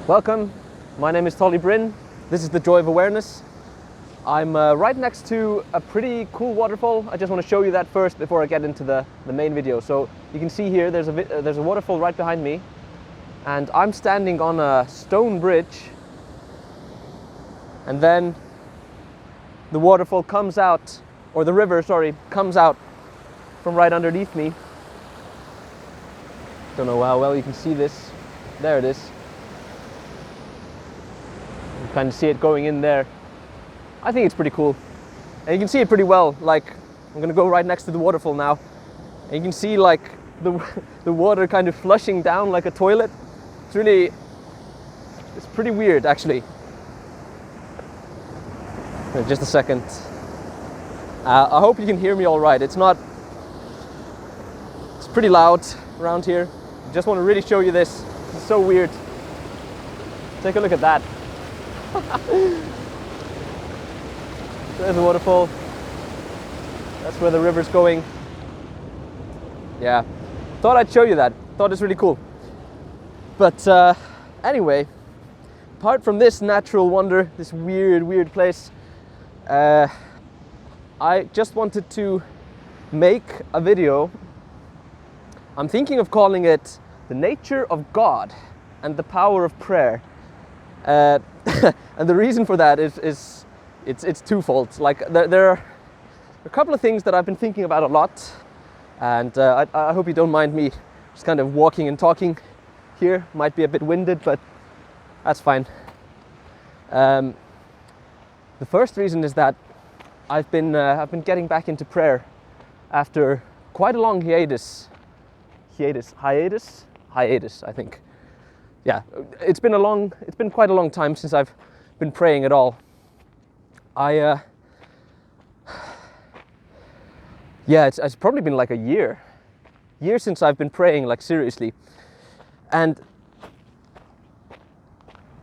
Welcome, my name is Tolly Bryn. This is the Joy of Awareness. I'm right next to a pretty cool waterfall. I just want to show you that first before I get into the main video. So you can see here there's a waterfall right behind me, and I'm standing on a stone bridge, and then the waterfall comes out, or the river, sorry, comes out from right underneath me. Don't know how well you can see this. There it is. You kind of see it going in there. I think it's pretty cool. And you can see it pretty well. Like, I'm gonna go right next to the waterfall now. And you can see like the water kind of flushing down like a toilet. It's pretty weird actually. Wait, just a second. I hope you can hear me all right. It's pretty loud around here. I just want to really show you this. It's so weird. Take a look at that. There's a waterfall. That's where the river's going. Yeah, thought I'd show you that. Thought it's really cool. But anyway, apart from this natural wonder, this weird place, I just wanted to make a video. I'm thinking of calling it The Nature of God and the Power of Prayer. And the reason for that is it's twofold. Like there are a couple of things that I've been thinking about a lot, and I hope you don't mind me just kind of walking and talking here. Might be a bit winded, but that's fine. The first reason is that I've been getting back into prayer after quite a long hiatus, I think. Yeah, it's been quite a long time since I've been praying at all. It's probably been like a year since I've been praying, like seriously. And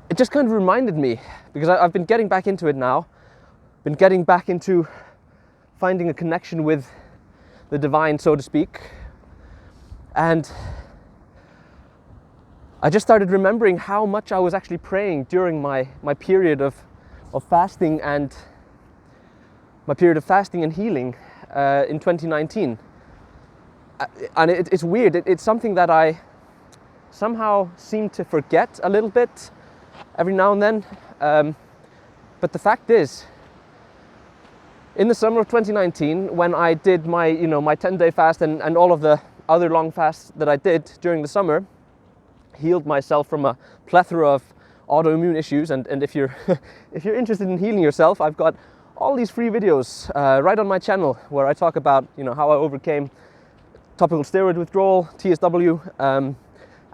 it just kind of reminded me, because I've been getting back into it now, been getting back into finding a connection with the divine, so to speak. And I just started remembering how much I was actually praying during my period of fasting and my period of fasting and healing in 2019. And it's weird. It's something that I somehow seem to forget a little bit every now and then. But the fact is, in the summer of 2019, when I did my 10-day fast and all of the other long fasts that I did during the summer, healed myself from a plethora of autoimmune issues. And if you're if you're interested in healing yourself, I've got all these free videos right on my channel where I talk about how I overcame topical steroid withdrawal, TSW, and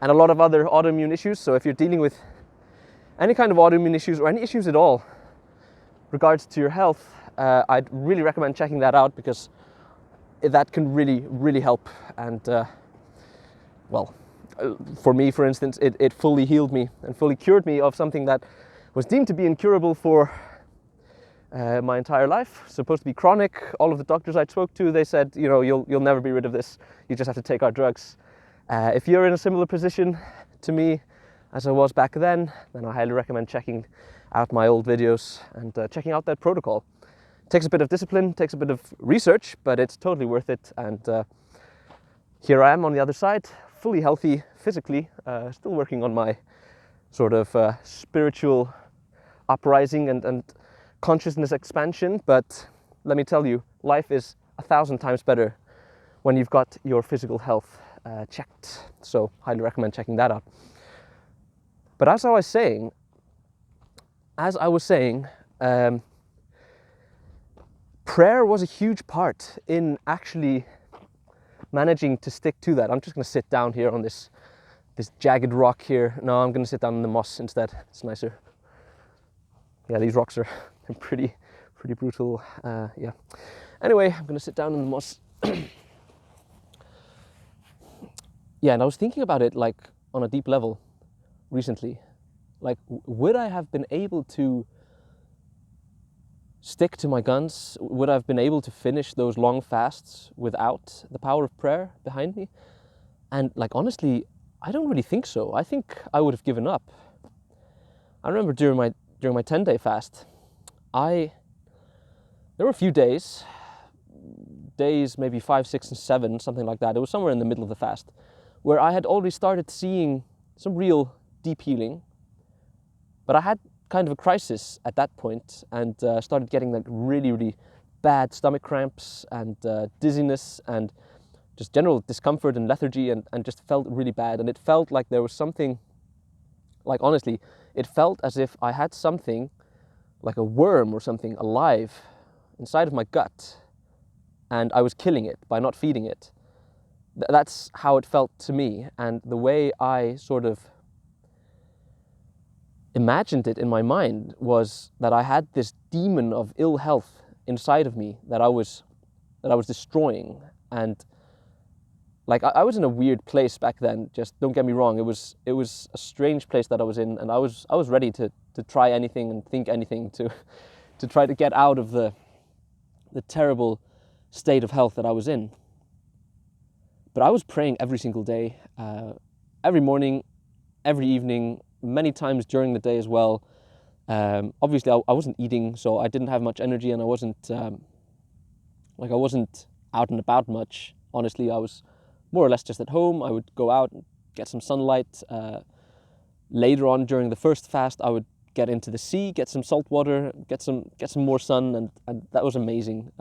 a lot of other autoimmune issues. So if you're dealing with any kind of autoimmune issues or any issues at all regards to your health, I'd really recommend checking that out, because that can really help. And for me, for instance, it fully healed me and fully cured me of something that was deemed to be incurable for my entire life. Supposed to be chronic. All of the doctors I spoke to, they said, you'll never be rid of this. You just have to take our drugs. If you're in a similar position to me as I was back then I highly recommend checking out my old videos and checking out that protocol. It takes a bit of discipline, takes a bit of research, but it's totally worth it. And here I am on the other side, fully healthy physically, still working on my sort of spiritual uprising and consciousness expansion. But let me tell you, life is 1,000 times better when you've got your physical health checked. So highly recommend checking that out. But as I was saying, prayer was a huge part in actually managing to stick to that. I'm just going to sit down here on this jagged rock here. No, I'm going to sit down in the moss instead. It's nicer. Yeah, these rocks are pretty brutal. Yeah. Anyway, I'm going to sit down in the moss. Yeah, and I was thinking about it like on a deep level recently. Like, would I have been able to stick to my guns? Would I have been able to finish those long fasts without the power of prayer behind me? And like, honestly, I don't really think so. I think I would have given up. I remember during my 10-day fast, there were a few days maybe 5, 6, and 7, something like that. It was somewhere in the middle of the fast, where I had already started seeing some real deep healing. But I had kind of a crisis at that point, and started getting like really, really bad stomach cramps and dizziness and just general discomfort and lethargy, and just felt really bad. And it felt like there was something, like honestly, it felt as if I had something like a worm or something alive inside of my gut, and I was killing it by not feeding it. That's how it felt to me. And the way I sort of imagined it in my mind was that I had this demon of ill health inside of me that I was destroying. And like I was in a weird place back then, just don't get me wrong. It was a strange place that I was in, and I was ready to try anything and think anything to try to get out of the terrible state of health that I was in. But I was praying every single day, every morning, every evening, many times during the day as well. Obviously, I wasn't eating, so I didn't have much energy, and I wasn't out and about much. Honestly, I was more or less just at home. I would go out and get some sunlight. Later on during the first fast, I would get into the sea, get some salt water, get some more sun, and that was amazing.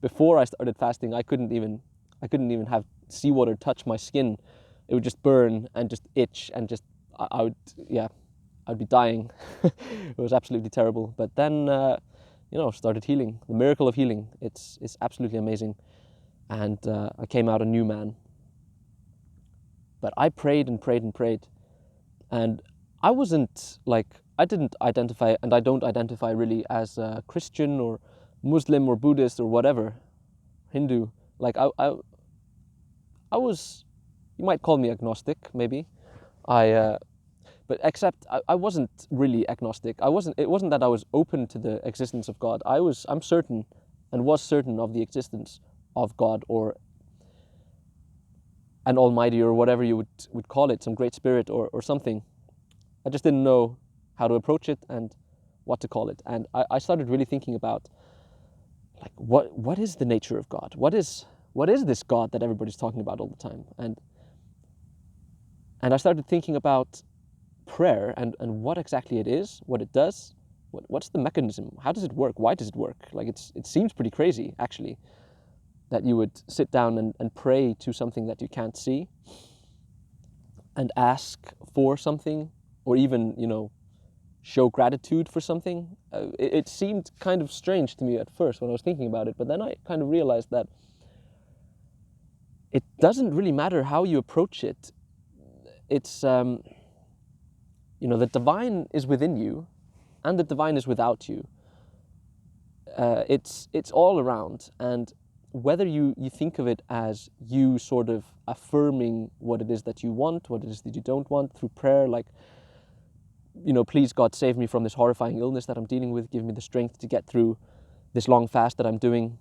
Before I started fasting, I couldn't even have seawater touch my skin. It would just burn and just itch, and just I'd be dying. It was absolutely terrible. But then started healing. The miracle of healing. It's absolutely amazing. And I came out a new man. But I prayed and prayed and prayed, and I didn't identify, and I don't identify really as a Christian or Muslim or Buddhist or whatever, Hindu. Like I was, you might call me agnostic, maybe. But except I wasn't really agnostic. It wasn't that I was open to the existence of God. I'm certain, and was certain of the existence of God, or an almighty, or whatever you would call it, some great spirit or something. I just didn't know how to approach it and what to call it. And I started really thinking about, like, what is the nature of God? What is this God that everybody's talking about all the time? And I started thinking about prayer and what exactly it is, what it does, what's the mechanism, how does it work, why does it work? Like it seems pretty crazy, actually, that you would sit down and pray to something that you can't see, and ask for something, or even, show gratitude for something. It seemed kind of strange to me at first when I was thinking about it, but then I kind of realized that it doesn't really matter how you approach it. It's the divine is within you, and the divine is without you. It's all around, and whether you think of it as you sort of affirming what it is that you want, what it is that you don't want through prayer, like, please God, save me from this horrifying illness that I'm dealing with, give me the strength to get through this long fast that I'm doing,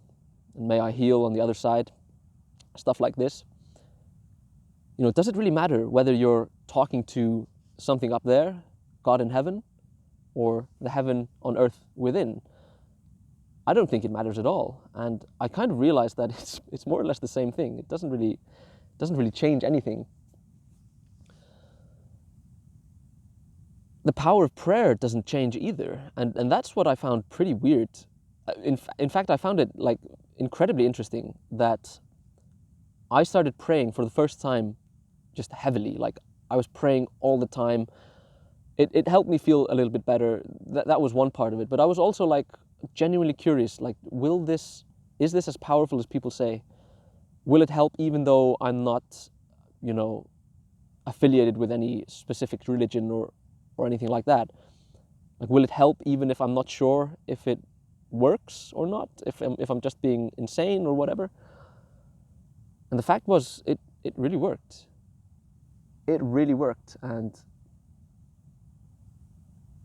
and may I heal on the other side, stuff like this. Does it really matter whether you're talking to something up there, God in heaven, or the heaven on earth within? I don't think it matters at all. And I kind of realized that it's more or less the same thing. It doesn't really change anything. The power of prayer doesn't change either, and that's what I found pretty weird. In fact, I found it like incredibly interesting that I started praying for the first time just heavily. Like, I was praying all the time. It helped me feel a little bit better. That was one part of it. But I was also like genuinely curious, like, is this as powerful as people say? Will it help even though I'm not, affiliated with any specific religion or anything like that? Like, will it help even if I'm not sure if it works or not, if I'm just being insane or whatever? And the fact was, it really worked. It really worked, and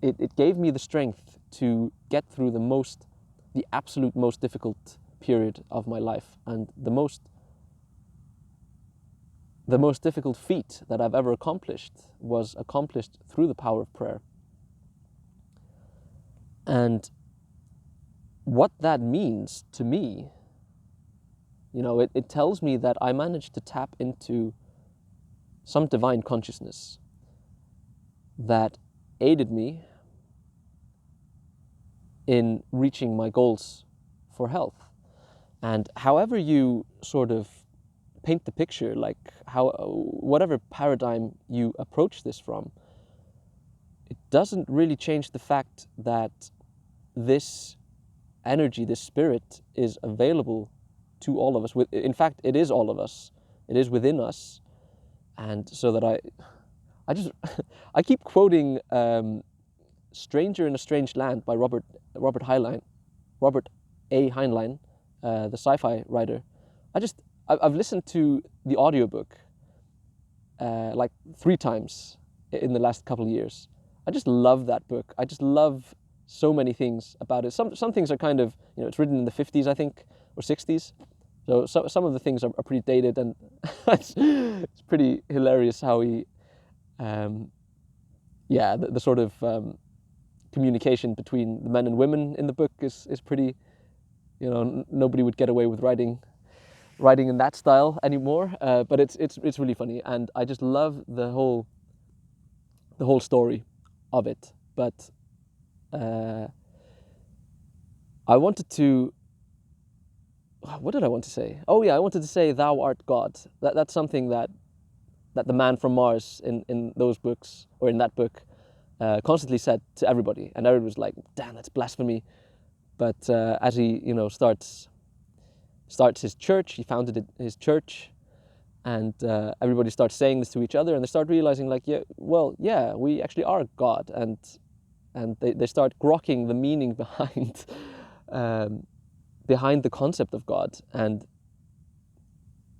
it gave me the strength to get through the absolute most difficult period of my life, and the most difficult feat that I've ever accomplished was accomplished through the power of prayer. And what that means to me, it tells me that I managed to tap into some divine consciousness that aided me in reaching my goals for health. And however you sort of paint the picture, like whatever paradigm you approach this from, it doesn't really change the fact that this energy, this spirit, is available to all of us. In fact, it is all of us. It is within us. And so that I just I keep quoting "Stranger in a Strange Land" by Robert A. Heinlein, the sci-fi writer. I've listened to the audiobook like 3 times in the last couple of years. I just love that book. I just love so many things about it. Some things are kind of, it's written in the 50s, I think, or 60s. So some of the things are pretty dated, and it's pretty hilarious how he, the sort of communication between the men and women in the book is pretty, nobody would get away with writing in that style anymore. But it's really funny, and I just love the whole story of it. But I wanted to. What did I want to say? Oh yeah, I wanted to say "Thou art God." That's something that the man from Mars in those books, or in that book, constantly said to everybody, and everybody was like, "Damn, that's blasphemy." But as he starts his church, he founded his church, and everybody starts saying this to each other, and they start realizing, like, yeah, we actually are God, and they start grokking the meaning behind behind the concept of God. And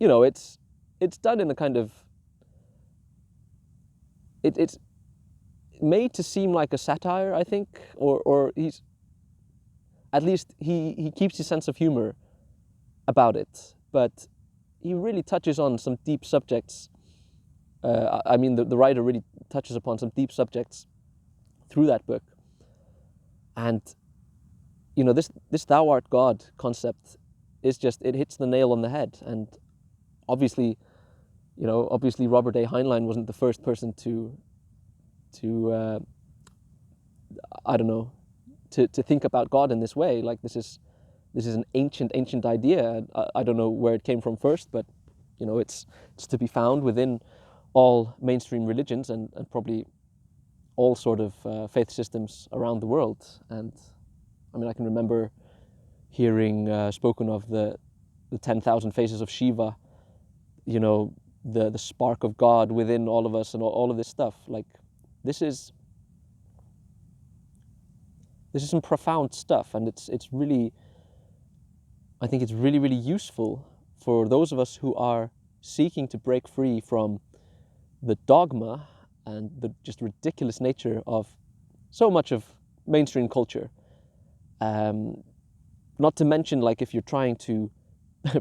it's done in a kind of, it's made to seem like a satire, I think, or he's, at least he keeps his sense of humor about it, but he really touches on some deep subjects. I mean, the writer really touches upon some deep subjects through that book. And this "Thou art God" concept is just, it hits the nail on the head. And obviously Robert A. Heinlein wasn't the first person to I don't know, to think about God in this way. Like, this is an ancient idea. I don't know where it came from first, but it's to be found within all mainstream religions, and probably all sort of faith systems around the world. And I mean, I can remember hearing spoken of the 10,000 faces of Shiva, the spark of God within all of us, and all of this stuff. Like, this is some profound stuff, and it's really, I think it's really, really useful for those of us who are seeking to break free from the dogma and the just ridiculous nature of so much of mainstream culture. Not to mention, like, if you're trying to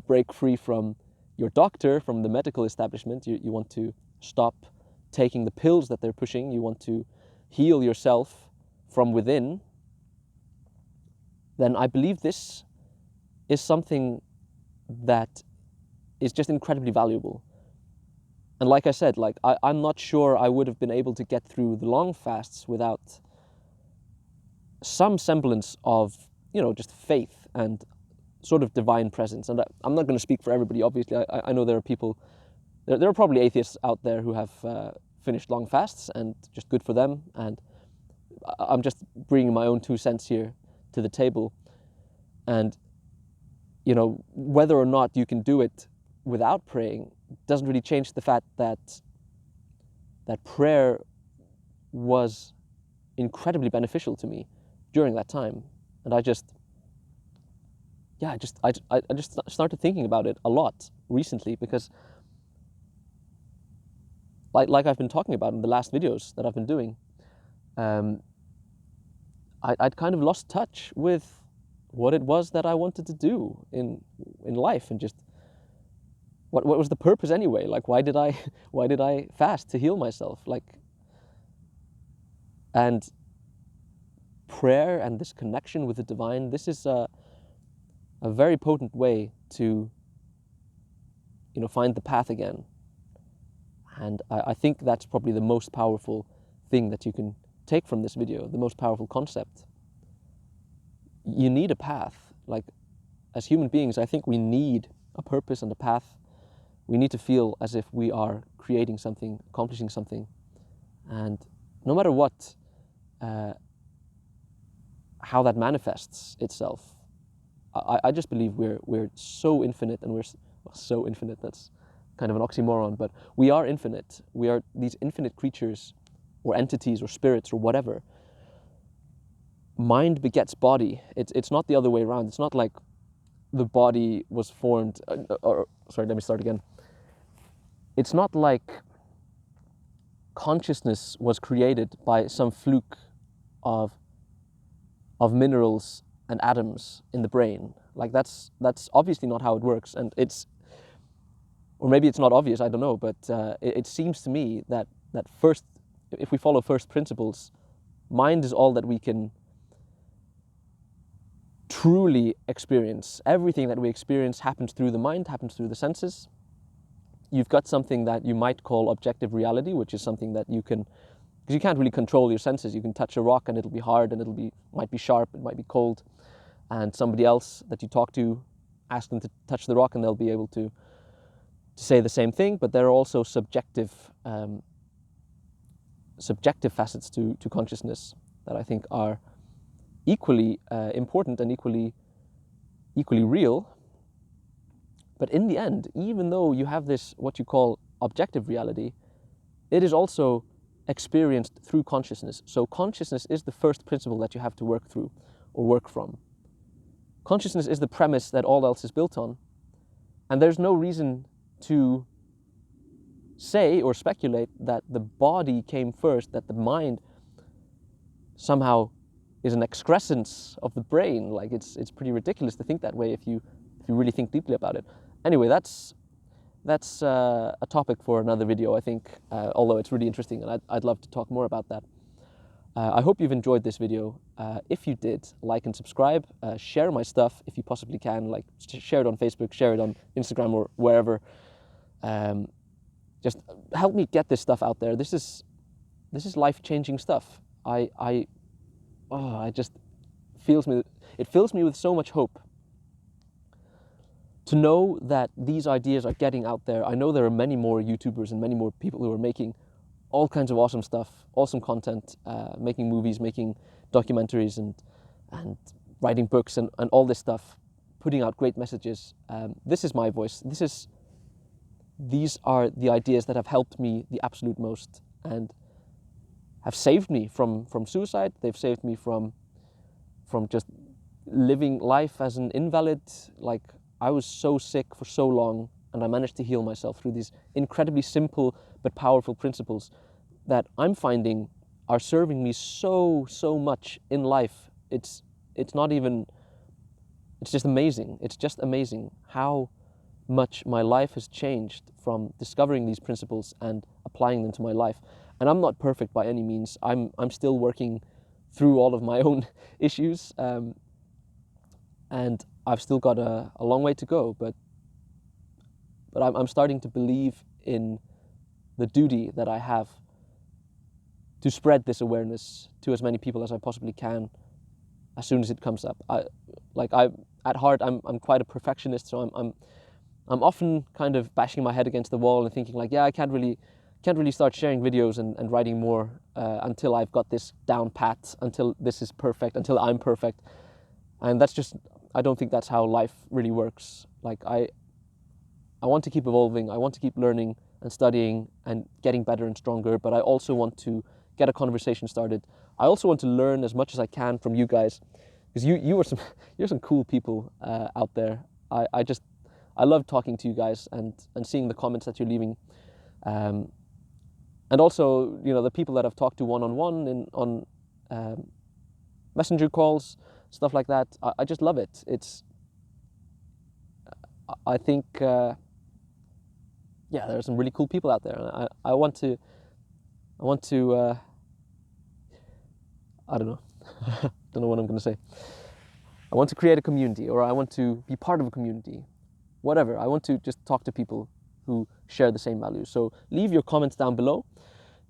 break free from your doctor, from the medical establishment, you want to stop taking the pills that they're pushing, you want to heal yourself from within, then I believe this is something that is just incredibly valuable. And like I said, like, I'm not sure I would have been able to get through the long fasts without some semblance of, just faith and sort of divine presence. And I'm not going to speak for everybody, obviously. I know there are people, there are probably atheists out there who have finished long fasts, and just good for them. And I'm just bringing my own 2 cents here to the table. And, whether or not you can do it without praying doesn't really change the fact that prayer was incredibly beneficial to me during that time. And I just started thinking about it a lot recently, because like I've been talking about in the last videos that I've been doing, I'd kind of lost touch with what it was that I wanted to do in life, and just what was the purpose anyway? Like, why did I fast? To heal myself? Like, and prayer and this connection with the divine, this is a very potent way to, find the path again. And I think that's probably the most powerful thing that you can take from this video, the most powerful concept. You need a path. Like, as human beings, I think we need a purpose and a path. We need to feel as if we are creating something, accomplishing something. And no matter what, how that manifests itself, I just believe we're so infinite, and so infinite, that's kind of an oxymoron, but we are infinite. We are these infinite creatures or entities or spirits or whatever. Mind begets body. It's not the other way around. It's not like the body was formed, sorry, let me start again. It's not like consciousness was created by some fluke of minerals and atoms in the brain. Like, that's obviously not how it works, and or maybe it's not obvious, I don't know, but it seems to me that first, if we follow first principles, mind is all that we can truly experience. Everything that we experience happens through the mind, happens through the senses. You've got something that you might call objective reality, which is something that you can, because you can't really control your senses. You can touch a rock and it'll be hard, and might be sharp, it might be cold, and somebody else that you talk to, ask them to touch the rock and they'll be able to say the same thing. But there are also subjective facets to consciousness that I think are equally important and equally real. But in the end, even though you have this, what you call objective reality, it is also experienced through consciousness. So consciousness is the first principle that you have to work through or work from. Consciousness is the premise that all else is built on. And there's no reason to say or speculate that the body came first, that the mind somehow is an excrescence of the brain. Like, it's pretty ridiculous to think that way if you really think deeply about it. Anyway, that's a topic for another video, I think, although it's really interesting, and I'd love to talk more about that. I hope you've enjoyed this video. If you did, like and subscribe, share my stuff if you possibly can, like share it on Facebook, share it on Instagram or wherever. Just help me get this stuff out there. This is life-changing stuff. It fills me with so much hope to know that these ideas are getting out there. I know there are many more YouTubers and many more people who are making all kinds of awesome stuff, awesome content, making movies, making documentaries, and writing books and all this stuff, putting out great messages. This is my voice. These are the ideas that have helped me the absolute most and have saved me from suicide. They've saved me from just living life as an invalid. Like, I was so sick for so long, and I managed to heal myself through these incredibly simple but powerful principles that I'm finding are serving me so much in life. It's just amazing. It's just amazing how much my life has changed from discovering these principles and applying them to my life. And I'm not perfect by any means. I'm still working through all of my own issues, and I've still got a long way to go. But I'm starting to believe in the duty that I have to spread this awareness to as many people as I possibly can as soon as it comes up. At heart, I'm quite a perfectionist, so I'm often kind of bashing my head against the wall and thinking like, yeah, I can't really start sharing videos and writing more until I've got this down pat, until this is perfect, until I'm perfect. And that's just, I don't think that's how life really works. Like, I want to keep evolving. I want to keep learning and studying and getting better and stronger, but I also want to get a conversation started. I also want to learn as much as I can from you guys, because you're some cool people out there. I love talking to you guys and seeing the comments that you're leaving. And also, the people that I've talked to one-on-one on messenger calls, stuff like that. I just love it. I think, there are some really cool people out there. And I want to, I don't know. don't know what I'm going to say. I want to create a community, or I want to be part of a community. Whatever. I want to just talk to people who share the same values. So leave your comments down below.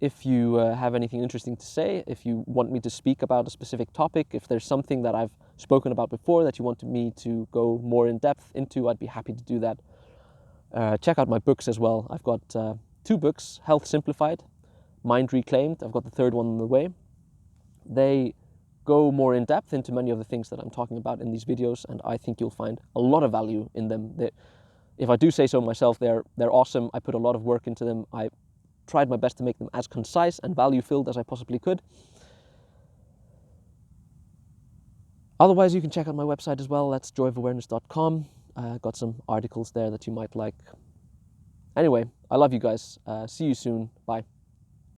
If you have anything interesting to say, if you want me to speak about a specific topic, if there's something that I've spoken about before that you want me to go more in depth into, I'd be happy to do that. Check out my books as well. I've got 2 books, Health Simplified, Mind Reclaimed. I've got the 3rd one on the way. They go more in depth into many of the things that I'm talking about in these videos, and I think you'll find a lot of value in them. If I do say so myself, they're awesome. I put a lot of work into them. I tried my best to make them as concise and value-filled as I possibly could. Otherwise, you can check out my website as well. That's joyofawareness.com. Got some articles there that you might like. Anyway, I love you guys. See you soon. Bye.